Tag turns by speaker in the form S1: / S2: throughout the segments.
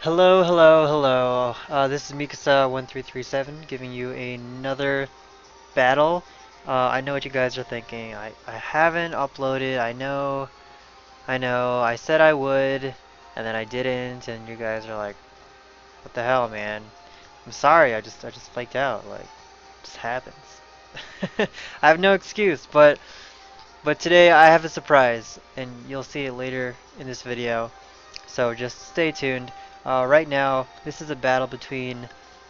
S1: Hello, hello, hello. This is Mikasa1337 giving you another battle. I know what you guys are thinking. I haven't uploaded. I know. I said I would, and then I didn't, and you guys are like, "What the hell, man?" I'm sorry. I just flaked out. Like, it just happens. I have no excuse, but today I have a surprise, and you'll see it later in this video. So just stay tuned. Right now, this is a battle between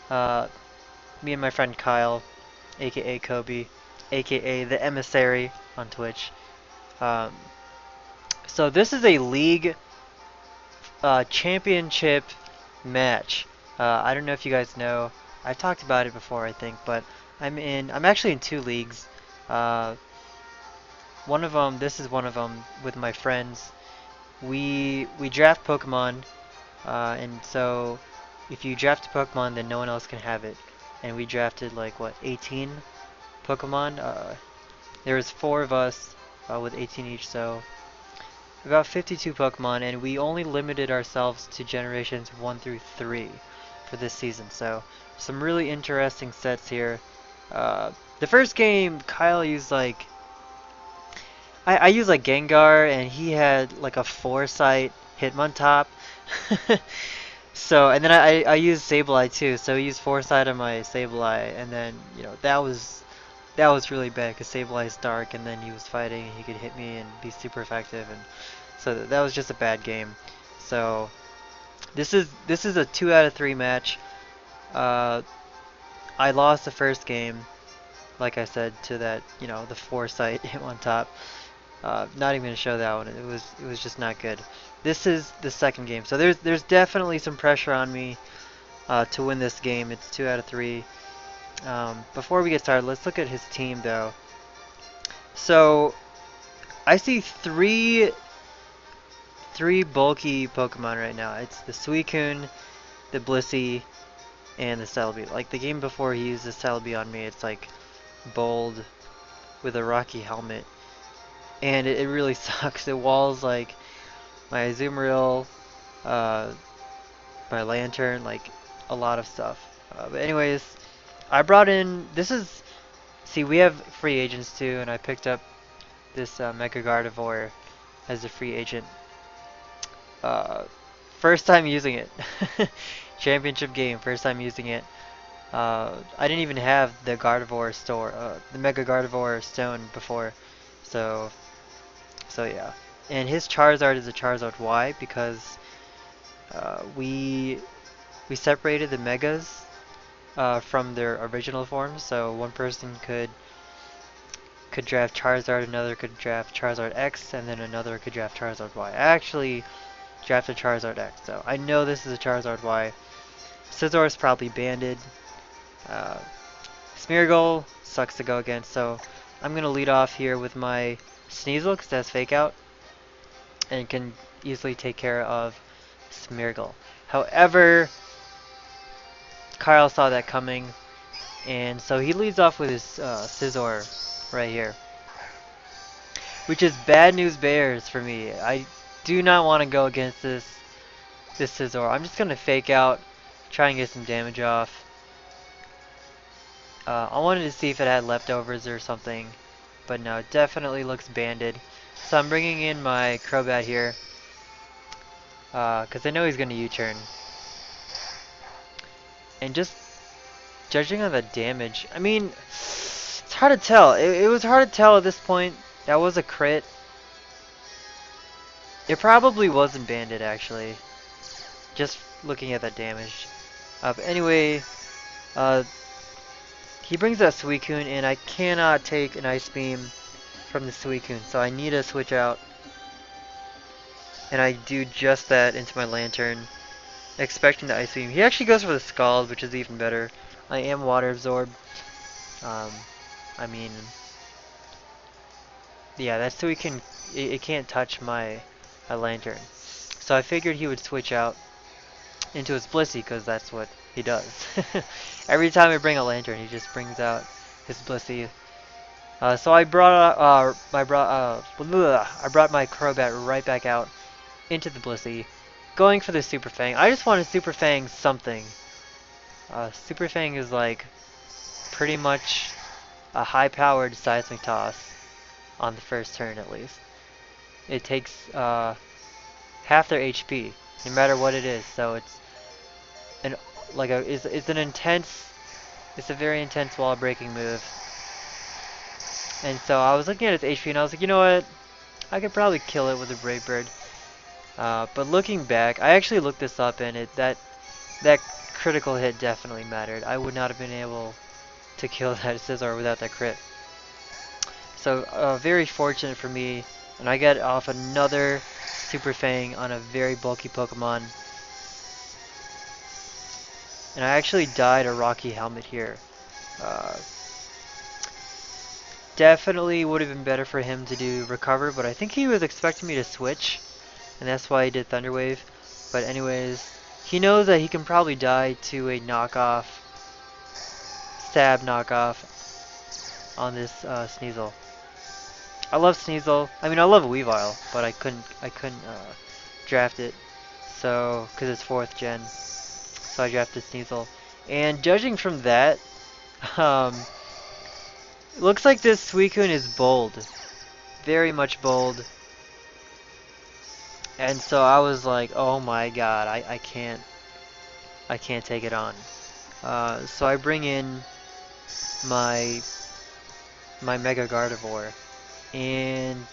S1: uh, me and my friend Kyle, aka Kobe, aka the Emissary on Twitch. Um, so this is a league championship match. I don't know if you guys know. I've talked about it before, I think, but I'm actually in two leagues. Uh, one of them, this is one of them with my friends. We draft Pokemon. And so if you draft a Pokemon, then no one else can have it. And we drafted like what, 18 Pokemon? There was four of us with 18 each, so about 52 Pokemon, and we only limited ourselves to generations 1 through 3 for this season. So some really interesting sets here. The first game, Kyle used like I used like Gengar, and he had like a Foresight Hitmontop. So, and then I used Sableye too, so he used Foresight on my Sableye, and then, that was really bad, because Sableye is dark, and then he was fighting, and he could hit me and be super effective, and so that was just a bad game. So, this is a 2 out of 3 match. Uh, I lost the first game, like I said, to that, the Foresight hit on top. Not even gonna show that one. It was just not good. This is the second game, so there's definitely some pressure on me to win this game. It's 2 out of 3. Before we get started, let's look at his team though. So I see three bulky Pokemon right now. It's the Suicune, the Blissey, and the Celebi. Like the game before he used the Celebi on me, it's like bold with a rocky helmet, and it really sucks. It walls like my Azumarill, uh, my Lantern, like a lot of stuff. But anyways, I brought in, see, we have free agents too, and I picked up this Mega Gardevoir as a free agent. Uh, First time using it. Championship game, first time using it. I didn't even have the Gardevoir the Mega Gardevoir stone before, so yeah. And his Charizard is a Charizard Y because we separated the Megas from their original forms, so one person could draft Charizard, another could draft Charizard X, and then another could draft Charizard Y. I actually drafted Charizard X, so I know this is a Charizard Y. Scizor is probably banded. Uh, Smeargle sucks to go against, so I'm gonna lead off here with my Sneasel because that's Fake Out and can easily take care of Smeargle. However, Kyle saw that coming, and so he leads off with his Scizor right here, which is bad news bears for me. I do not want to go against this Scizor. I'm just gonna Fake Out, try and get some damage off. I wanted to see if it had leftovers or something, but no, it definitely looks banded. So I'm bringing in my Crobat here, because I know he's gonna U-turn. And just judging on the damage, I mean, it's hard to tell. It was hard to tell at this point. That was a crit. It probably wasn't banded actually, just looking at that damage. But anyway, uh, he brings that Suicune, and I cannot take an Ice Beam from the Suicune, so I need to switch out. And I do just that into my Lantern, expecting the Ice Beam. He actually goes for the Scald, which is even better. I am Water Absorb. Um, I mean, yeah, that Suicune, it can't touch my Lantern. So I figured he would switch out into his Blissey, because that's what he does. Every time I bring a Lantern, he just brings out his Blissey. So I brought I brought my Crobat right back out into the Blissey, going for the Super Fang. I just want to Super Fang something. Super Fang is like pretty much a high-powered seismic toss on the first turn at least. It takes half their HP, no matter what it is. So it's an it's an intense, it's a very intense wall breaking move. And so I was looking at its HP and I was like, you know what? I could probably kill it with a Brave Bird. But looking back, I actually looked this up and that critical hit definitely mattered. I would not have been able to kill that Scizor without that crit. So very fortunate for me, and I get off another Super Fang on a very bulky Pokemon. And I actually died a Rocky Helmet here. Uh, Definitely would have been better for him to do Recover, but I think he was expecting me to switch, and that's why he did Thunder Wave. But anyways, he knows that he can probably die to a knockoff, stab knockoff on this Sneasel. I love Sneasel. I mean, I love Weavile, but I couldn't draft it. So, because it's 4th gen, so I drafted Sneasel. And judging from that, um, looks like this Suicune is bold, very much bold. And so I was like, oh my god, I can't take it on. So I bring in my Mega Gardevoir, and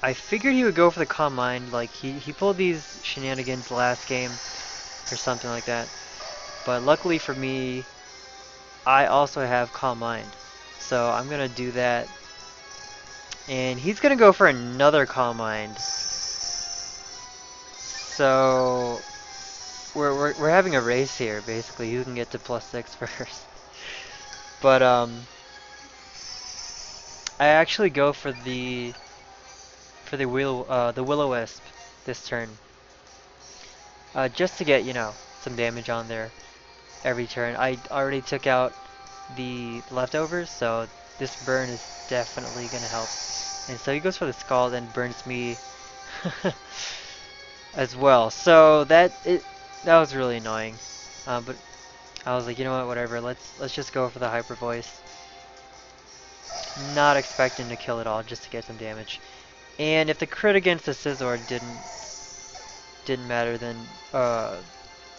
S1: I figured he would go for the Calm Mind. Like he pulled these shenanigans last game or something like that. But luckily for me, I also have Calm Mind, so I'm gonna do that. And he's gonna go for another Calm Mind. So we're having a race here, basically. Who can get to +6 first? But I actually go for the Will-O-Wisp this turn, just to get, you know, some damage on there every turn. I already took out the leftovers, so this burn is definitely gonna help. And so he goes for the Scald and burns me as well. So that was really annoying. But I was like, you know what, whatever. Let's just go for the Hyper Voice. Not expecting to kill it all, just to get some damage. And if the crit against the Scizor didn't matter, then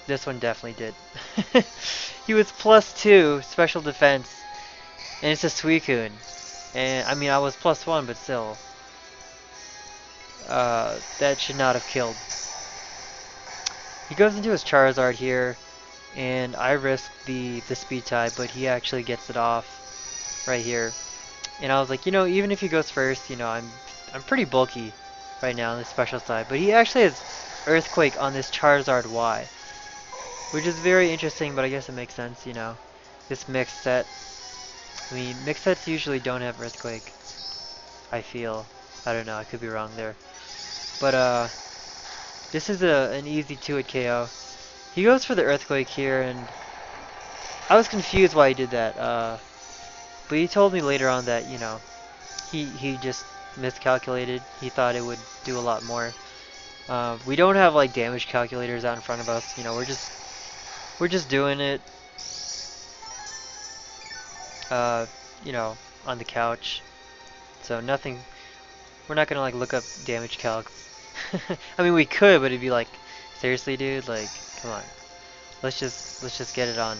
S1: this one definitely did. He was +2 special defense, and it's a Suicune. And I mean, I was +1, but still, that should not have killed. He goes into his Charizard here, and I risk the speed tie, but he actually gets it off right here. And I was like, you know, even if he goes first, you know, I'm pretty bulky right now on the special side, but he actually has Earthquake on this Charizard Y, which is very interesting, but I guess it makes sense, you know, this mixed set. I mean, mixed sets usually don't have Earthquake, I feel. I don't know, I could be wrong there. But this is an easy 2-hit KO. He goes for the Earthquake here, and I was confused why he did that. But he told me later on that, you know, he just miscalculated. He thought it would do a lot more. We don't have like damage calculators out in front of us. You know, we're just doing it. You know, on the couch. So nothing. We're not gonna like look up damage calcs. I mean, we could, but it'd be like, seriously, dude, like, come on. Let's just get it on.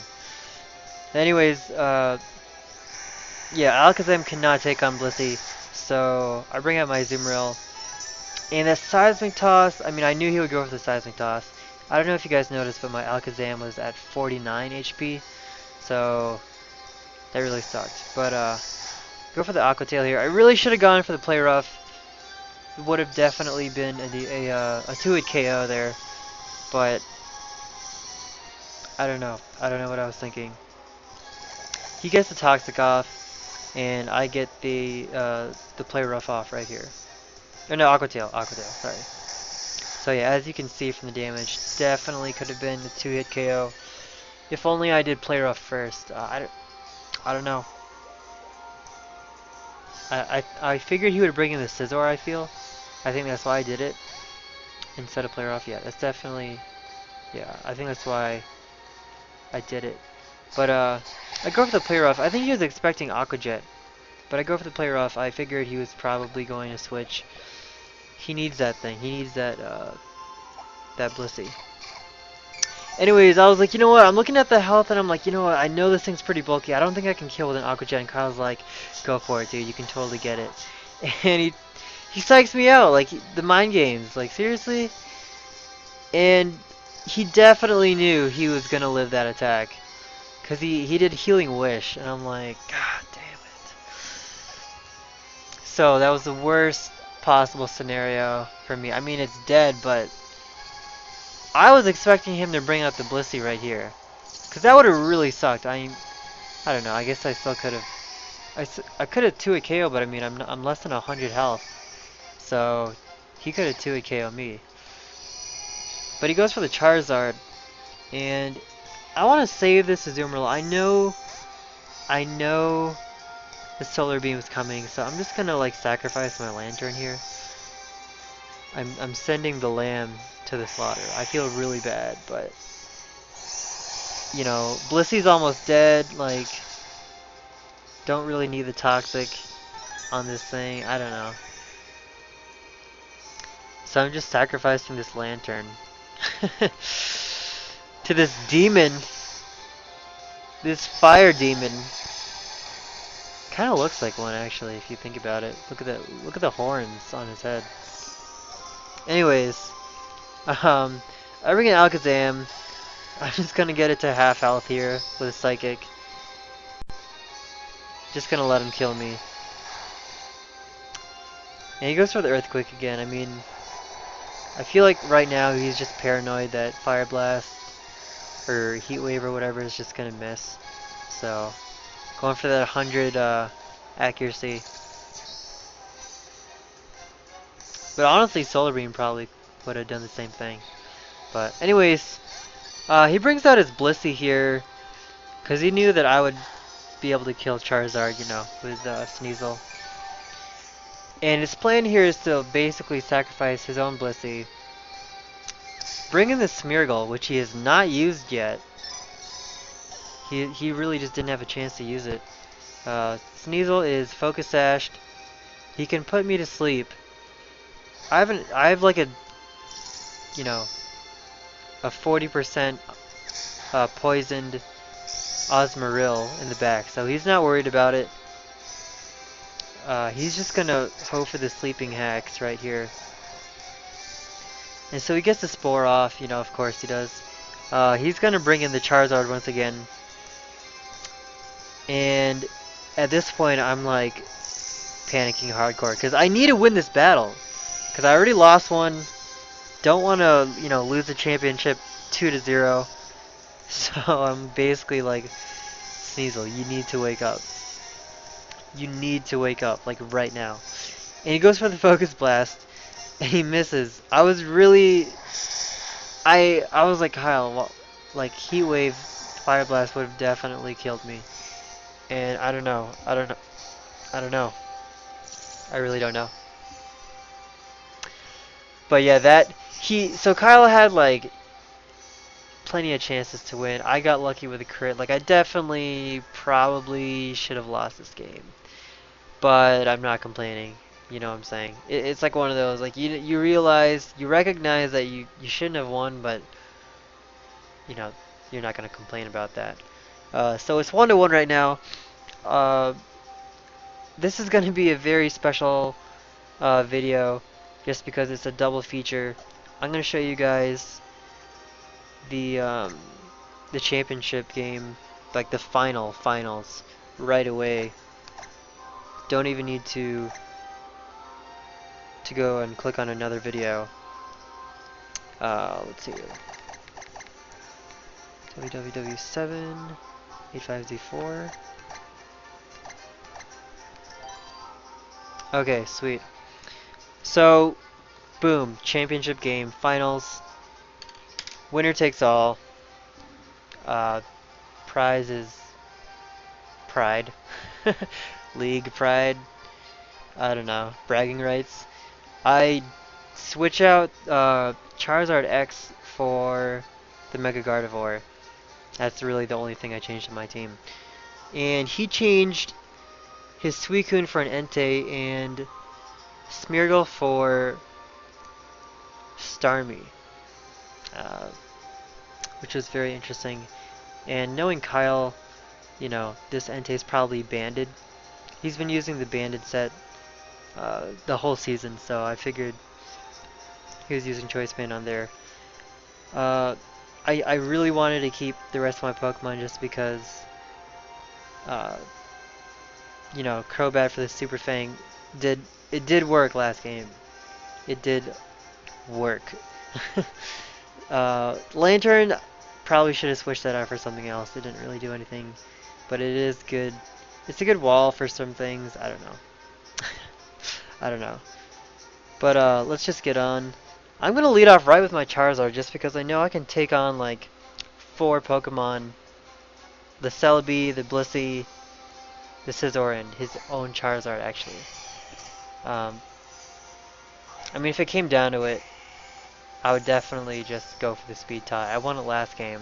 S1: Anyways, yeah, Alakazam cannot take on Blissey, so I bring out my Azumarill. And that Seismic Toss, I mean, I knew he would go for the Seismic Toss. I don't know if you guys noticed, but my Alakazam was at 49 HP, so that really sucked. But go for the Aqua Tail here. I really should have gone for the Play Rough. It would have definitely been a 2-hit KO there, but I don't know. I don't know what I was thinking. He gets the Toxic off, and I get the Play Rough off right here. Or no, Aqua Tail, sorry. So yeah, as you can see from the damage, definitely could have been a 2-hit KO. If only I did Play Rough first. I don't know. I figured he would bring in the Scizor, I feel. I think that's why I did it. instead of player off. Yeah, that's definitely, yeah, I think that's why I did it. But I go for the player off. I think he was expecting Aqua Jet, but I go for the player off. I figured he was probably going to switch. He needs that thing. He needs that Blissey. Anyways, I was like, you know what? I'm looking at the health and I'm like, you know what? I know this thing's pretty bulky. I don't think I can kill with an Aqua Jet. And Kyle's like, go for it, dude. You can totally get it. And he psychs me out, like the mind games. Like seriously? And he definitely knew he was gonna live that attack. Cause he did Healing Wish, and I'm like, God damn it. So that was the worst possible scenario for me. I mean, it's dead, but I was expecting him to bring out the Blissey right here. Cause that would have really sucked. I don't know. I guess I still could have. I could have 2-hit KO, but I mean, I'm less than 100 health. So he could have 2-hit KO me. But he goes for the Charizard, and I want to save this Azumarill. I know the Solar Beam is coming, so I'm just gonna like sacrifice my Lantern here. I'm sending the lamb to the slaughter. I feel really bad, but you know, Blissey's almost dead. Like, don't really need the Toxic on this thing. I don't know. So I'm just sacrificing this Lantern to this demon. This fire demon. Kind of looks like one actually, if you think about it. Look at that. Look at the horns on his head. Anyways, I bring in Alakazam. I'm just gonna get it to half health here with a Psychic. Just gonna let him kill me. And he goes for the Earthquake again. I mean, I feel like right now he's just paranoid that Fire Blast or Heat Wave or whatever is just gonna miss. So, going for that 100 accuracy. But honestly, Solar Beam probably would have done the same thing. But anyways, he brings out his Blissey here because he knew that I would be able to kill Charizard, you know, with Sneasel. And his plan here is to basically sacrifice his own Blissey, bring in the Smeargle, which he has not used yet. He really just didn't have a chance to use it. Sneasel is Focus Sashed. He can put me to sleep. I have like a, you know, a 40% poisoned Osmarill in the back, so he's not worried about it. He's just gonna hope for the Sleeping Hacks right here. And so he gets the Spore off, you know, of course he does. He's gonna bring in the Charizard once again. And at this point I'm like panicking hardcore, because I need to win this battle. Because I already lost one. Don't want to, you know, lose the championship 2-0. So I'm basically like, Sneasel, you need to wake up. You need to wake up, like right now. And he goes for the Focus Blast, and he misses. I was really, I was like, Kyle, well, like Heat Wave, Fire Blast would have definitely killed me. And I don't know. I really don't know. But yeah, so Kyle had like plenty of chances to win. I got lucky with a crit. Like I definitely probably should have lost this game. But I'm not complaining. You know what I'm saying? It's like one of those, like you realize, you recognize that you shouldn't have won, but you know, you're not gonna complain about that. So it's 1-1 right now. This is gonna be a very special video, just because it's a double feature. I'm gonna show you guys the championship game, like the finals, right away. Don't even need to go and click on another video. Let's see here. www7 85Z4. Okay, sweet. So, boom, championship game, finals. Winner takes all. Prize is pride. League pride. I don't know. Bragging rights. I switch out Charizard X for the Mega Gardevoir. That's really the only thing I changed in my team. And he changed his Suicune for an Entei and Smeargle for Starmie, uh, which was very interesting. And knowing Kyle, you know, this Entei is probably banded. He's been using the banded set the whole season, so I figured he was using Choice Band on there. Uh, I really wanted to keep the rest of my Pokemon just because, uh, you know, Crobat for the Super Fang did work last game. It did work. Lantern, probably should have switched that out for something else. It didn't really do anything, but it is good. It's a good wall for some things. I don't know. I don't know. But let's just get on. I'm gonna lead off right with my Charizard just because I know I can take on like 4 Pokemon. The Celebi, the Blissey, the Scizor, and his own Charizard actually. Um, I mean, if it came down to it, I would definitely just go for the speed tie. I won it last game.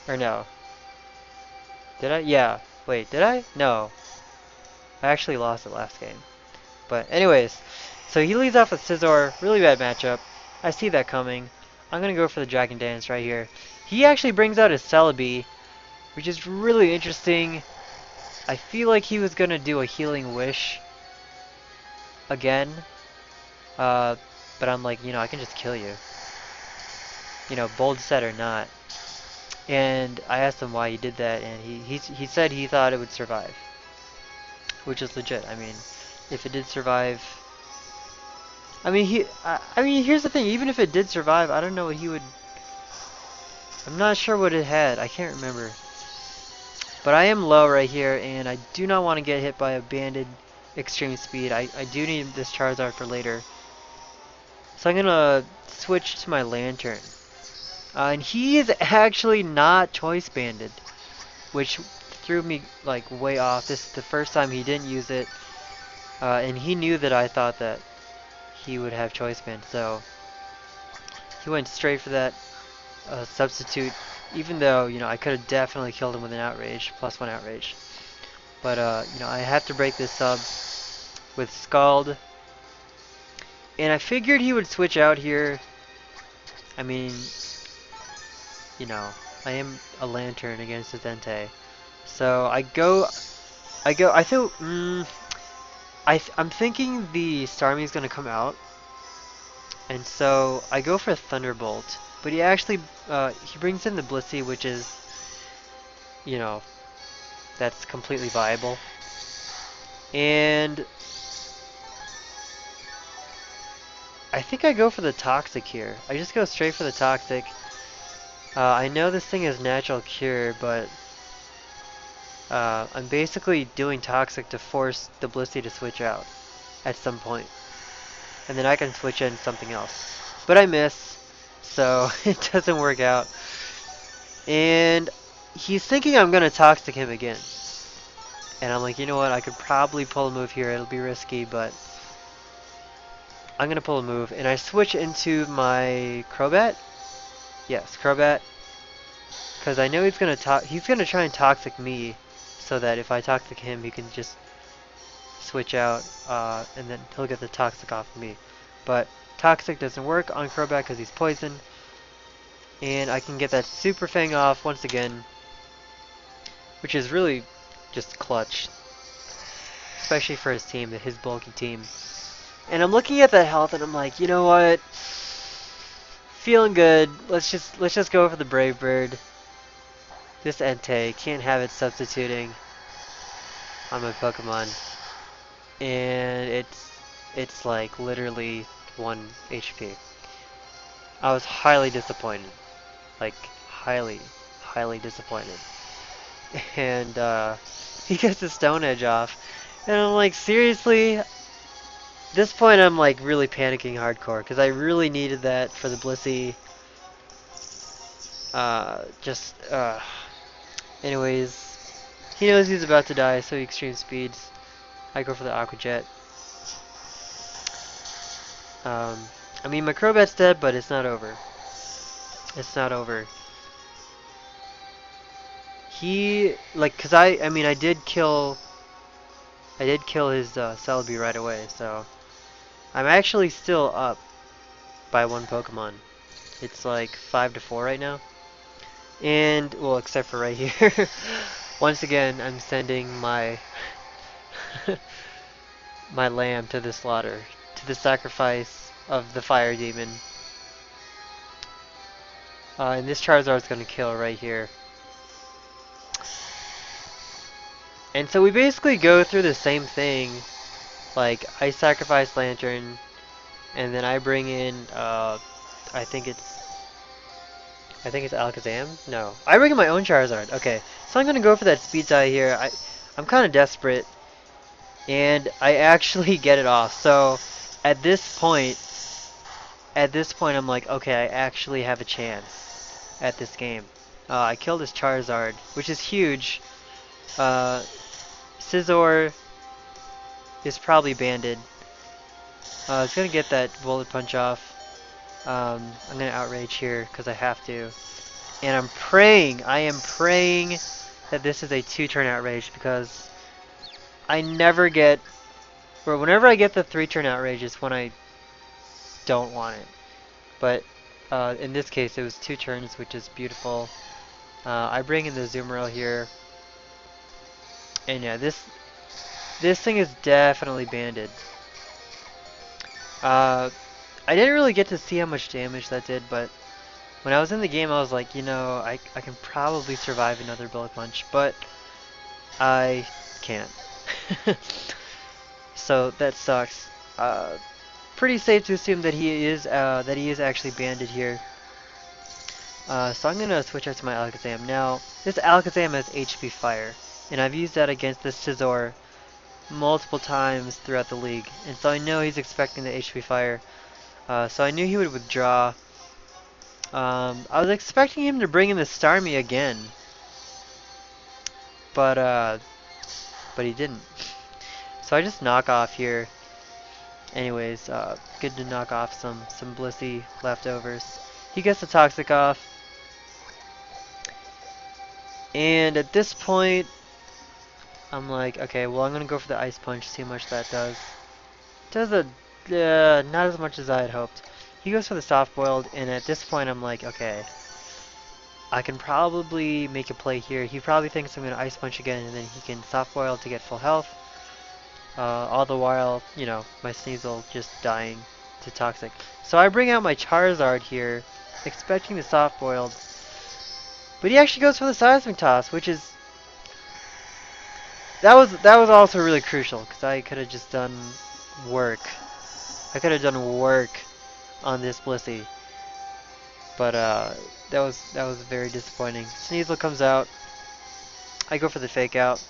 S1: Or no. Did I? Yeah. Wait, did I? No. I actually lost it last game. But anyways, so he leads off with Scizor. Really bad matchup. I see that coming. I'm going to go for the Dragon Dance right here. He actually brings out his Celebi, which is really interesting. I feel like he was going to do a Healing Wish again. But I'm like, you know, I can just kill you. You know, bold set or not. And I asked him why he did that, and he said he thought it would survive. Which is legit. I mean, if it did survive... I mean, here's the thing. Even if it did survive, I don't know what he would... I'm not sure what it had. I can't remember. But I am low right here, and I do not want to get hit by a banded extreme speed. I do need this Charizard for later. So I'm going to switch to my Lantern. And he is actually not choice banded, which threw me like way off. This is the first time he didn't use it, and he knew that I thought that he would have choice band, so he went straight for that substitute. Even though, you know, I could have definitely killed him with an outrage, +1 outrage. But you know, I have to break this sub with Scald, and I figured he would switch out here. I mean, you know, I am a Lantern against a Entei. So I feel, I'm thinking the Starmie is going to come out. And so I go for a Thunderbolt. But he actually, he brings in the Blissey, which is, you know, that's completely viable. And I think I go for the Toxic here. I just go straight for the Toxic. I know this thing is natural cure, but I'm basically doing Toxic to force the Blissey to switch out at some point. And then I can switch in something else. But I miss, so it doesn't work out. And he's thinking I'm going to Toxic him again. And I'm like, you know what, I could probably pull a move here. It'll be risky, but I'm going to pull a move. And I switch into my Crobat. Yes, Crobat. Because I know he's going to try and Toxic me, so that if I Toxic him, he can just switch out, and then he'll get the Toxic off of me. But Toxic doesn't work on Crobat because he's poisoned. And I can get that Super Fang off once again, which is really just clutch. Especially for his team, his bulky team. And I'm looking at that health and I'm like, you know what? Feeling good. Let's just go for the Brave Bird. This Entei, can't have it substituting on my Pokemon. And it's like literally 1 HP. I was highly disappointed. Like highly disappointed. And he gets the Stone Edge off. And I'm like, seriously? At this point I'm like really panicking hardcore because I really needed that for the Blissey. Anyways, he knows he's about to die, so he extreme speeds. I go for the Aqua Jet. Um, I mean, my Crobat's dead, but it's not over. It's not over. He, like, cause I mean, I did kill his Celebi right away, so I'm actually still up by one Pokemon. It's like 5-4 right now. And, well, except for right here. Once again, I'm sending my my lamb to the slaughter, to the sacrifice of the fire demon. And this Charizard's gonna kill right here. And so we basically go through the same thing. Like, I sacrifice Lantern, and then I bring in, I think it's Alakazam? No. I bring in my own Charizard. Okay. So I'm gonna go for that speed tie here. I'm kinda desperate. And I actually get it off. So at this point I'm like, okay, I actually have a chance at this game. I killed this Charizard, which is huge. Scizor is probably banded. It's gonna get that bullet punch off. I'm gonna outrage here because I have to. And I am praying that this is a 2-turn outrage because I never get, or whenever I get the 3-turn outrage is when I don't want it. But in this case it was 2 turns, which is beautiful. I bring in the Zoomerl here. And yeah, this thing is definitely banded. I didn't really get to see how much damage that did, but when I was in the game, I was like, you know, I can probably survive another bullet punch, but I can't. So that sucks. Pretty safe to assume that he is actually banded here. So I'm gonna switch out to my Alakazam. Now, this Alakazam has HP Fire, and I've used that against this Scizor multiple times throughout the league, and so I know he's expecting the HP Fire. So I knew he would withdraw. I was expecting him to bring in the Starmie again, but he didn't. So I just knock off here. Anyways, good to knock off some Blissey leftovers. He gets the Toxic off, and at this point, I'm like, okay, well I'm gonna go for the Ice Punch, see how much that does. Does a not as much as I had hoped. He goes for the Soft Boiled, and at this point I'm like, okay, I can probably make a play here. He probably thinks I'm going to Ice Punch again, and then he can Soft Boil to get full health. All the while, you know, my Sneasel just dying to Toxic. So I bring out my Charizard here, expecting the Soft Boiled. But he actually goes for the Seismic Toss, which is... That was also really crucial, because I could have just done work. I could have done work on this Blissey. But that was very disappointing. Sneasel comes out. I go for the Fake Out.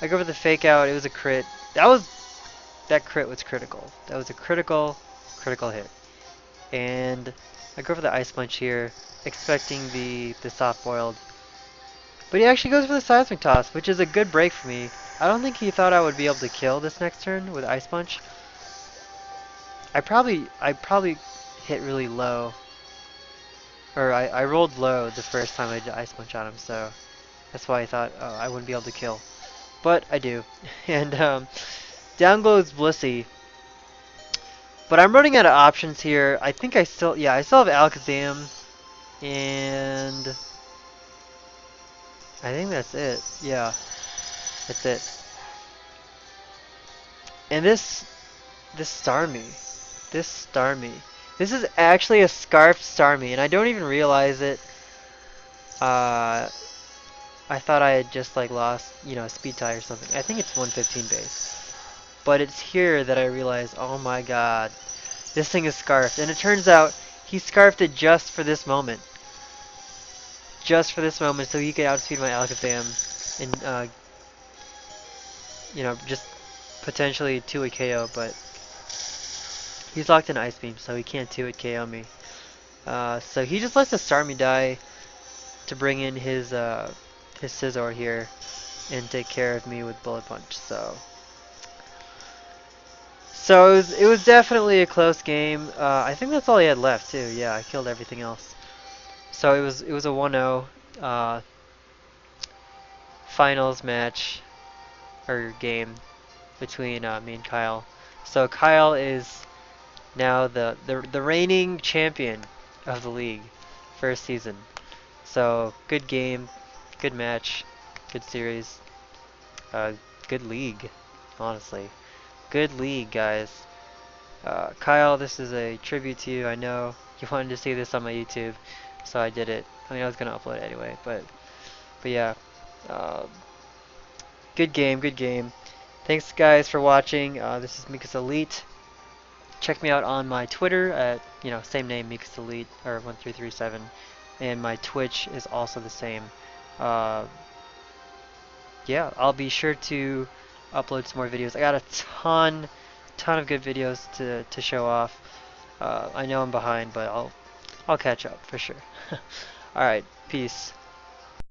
S1: It was a crit. That crit was critical. That was a critical hit. And I go for the Ice Punch here, expecting the Soft Boiled. But he actually goes for the Seismic Toss, which is a good break for me. I don't think he thought I would be able to kill this next turn with Ice Punch. I probably hit really low. Or I rolled low the first time I did Ice Punch on him, so that's why I thought I wouldn't be able to kill. But I do. And down goes Blissey. But I'm running out of options here. I think I still have Alakazam. And I think that's it. Yeah, that's it. And this Starmie. This is actually a Scarfed Starmie, and I don't even realize it. I thought I had just like lost, you know, a speed tie or something. I think it's 115 base. But it's here that I realize, oh my god, this thing is scarfed. And it turns out he scarfed it just for this moment. Just for this moment, so he could outspeed my Alakazam and, you know, just potentially 2-hit KO, but he's locked in Ice Beam, so he can't 2-hit KO me. So he just lets the Starmie die to bring in his Scizor here and take care of me with Bullet Punch. So So it was definitely a close game. I think that's all he had left too. Yeah, I killed everything else. So it was a 1-0 finals match or game between me and Kyle. So Kyle is now the reigning champion of the league, first season. So good game, good match, good series, uh, good league, honestly, good league, guys. Kyle, this is a tribute to you. I know you wanted to see this on my YouTube, so I did it. I mean, I was gonna upload it anyway, but yeah, uh, good game, good game. Thanks guys for watching. This is Mikas Elite. Check me out on my Twitter at, same name, Mikas Elite, or 1337. And my Twitch is also the same. Uh, yeah, I'll be sure to upload some more videos. I got a ton of good videos to show off. I know I'm behind, but I'll catch up for sure. All right, peace.